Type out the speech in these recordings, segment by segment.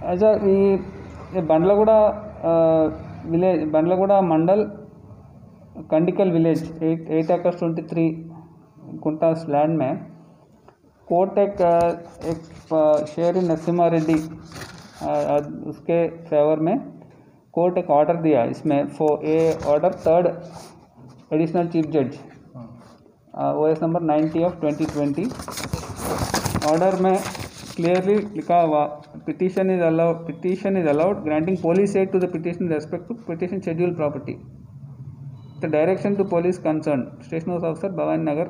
अच्छा, ये बंडलगुड़ा विलेज, बंडलगुड़ा मंडल, कंडिकल village, 8 acres 23 कुंटास land में कोर्ट एक शेर नरसिम्हा रेड्डी उसके फेवर में कोर्ट एक ऑर्डर दिया। इसमें ऑर्डर 3rd एडिशनल चीफ जज OS नंबर 90 of 2020 ऑर्डर में क्लियरली लिखा हुआ petition is allowed granting police aid to the petition in respect to petition scheduled property. The direction to police concerned station house officer Bhavani Nagar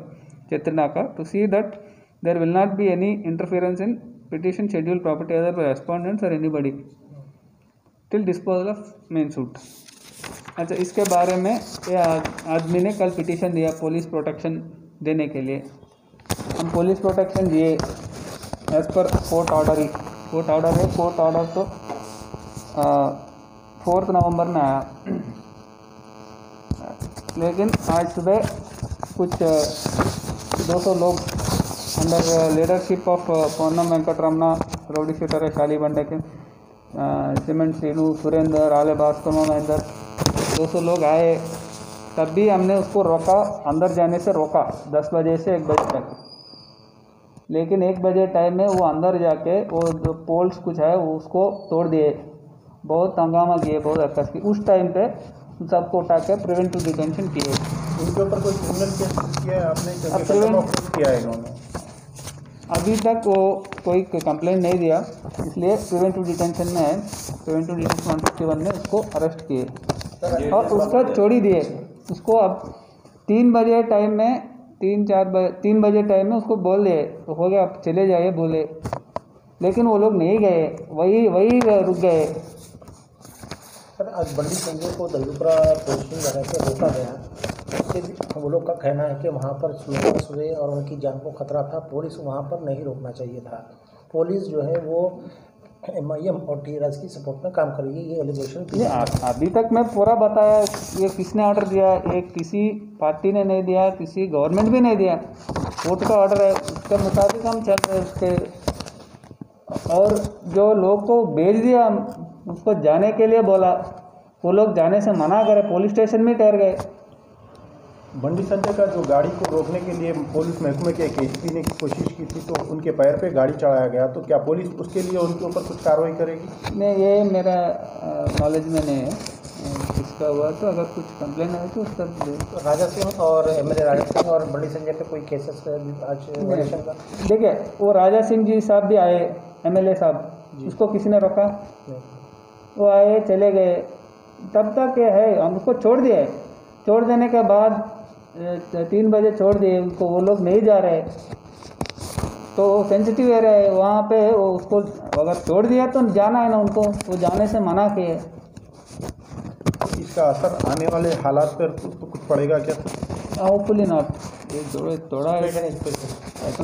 Chetrinaka to see that there will not be any interference in petition scheduled property either by respondents or anybody till disposal of main suit. अच्छा, इसके बारे में ये आदमी ने कल petition दिया police protection देने के लिए। हम पुलिस प्रोटेक्शन दिए एज पर कोर्ट ऑर्डर है। कोर्ट ऑर्डर तो 4 नवंबर में आया, लेकिन आज सुबह कुछ 200 लोग under leadership of Ponnam Venkataraman, rowdy sheeter शाली बंडे के सीमेंट सीनू, सुरेंद्र, आले भास्कर, महेंद्र, 200 लोग आए। तब भी हमने उसको रोका, अंदर जाने से रोका 10 बजे से 1 बजे तक। लेकिन 1 बजे टाइम में वो अंदर जाके वो जो पोल्स कुछ है वो उसको तोड़ दिए, बहुत हंगामा किए, बहुत अक्कस की। उस टाइम पे सबको उठा के प्रिवेंटिव डिटेंशन किए। उनके ऊपर कोई क्रिमिनल केस किया है आपने? किया है इन्होंने? अभी तक वो कोई कंप्लेंट नहीं दिया, इसलिए प्रिवेंटिव डिटेंशन में है। प्रिवेंटिव डिटेंशन 151 में उसको अरेस्ट किए और उसको छोड़ी दिए। उसको अब 3 बजे टाइम में 3 बजे टाइम में उसको बोल दिए तो हो गया, आप चले जाइए बोले, लेकिन वो लोग नहीं गए, वही रुक गए। सर, आज बंडी संजय को दलुपरा पोस्टिंग लगा के रोका गया। उसके वो लोग का कहना है कि वहाँ पर स्लोगन्स हुए और उनकी जान को खतरा था, पुलिस वहाँ पर नहीं रोकना चाहिए था। पुलिस जो है वो MIM और TRS की सपोर्ट में काम करेगी, ये एलिगेशन। अभी तक मैं पूरा बताया ये किसने ऑर्डर दिया। ये किसी पार्टी ने नहीं दिया, किसी गवर्नमेंट भी नहीं दिया, कोर्ट का ऑर्डर है, उसके मुताबिक हम चल रहे उसके। और जो लोग को भेज दिया, उसको जाने के लिए बोला, वो लोग जाने से मना करे, पुलिस स्टेशन में ठहर गए। बंडी संजय का जो गाड़ी को रोकने के लिए पुलिस महकमे के एक ASP ने कोशिश की थी तो उनके पैर पे गाड़ी चढ़ाया गया, तो क्या पुलिस उसके लिए उनके ऊपर कुछ कार्रवाई करेगी? नहीं, ये मेरा नॉलेज में नहीं है इसका हुआ, तो अगर कुछ कंप्लेन है तो उसका राजा सिंह और MLA राजा सिंह और बंडी संजय पे कोई केसेस आज इलेक्शन का? देखिए, वो राजा सिंह जी साहब भी आए, MLA साहब, उसको किसी ने रोका? वो आए, चले गए, तब तक ये है, हम उसको छोड़ दिए। छोड़ देने के बाद 3 बजे छोड़ दिए उनको, वो लोग नहीं जा रहे, तो सेंसिटिव एरिया है वहाँ पे, वो उसको अगर छोड़ दिया तो जाना है ना उनको, वो जाने से मना किए। इसका असर आने वाले हालात पर तो कुछ पड़ेगा क्या? Hopefully not. ये थोड़ा है, ऐसा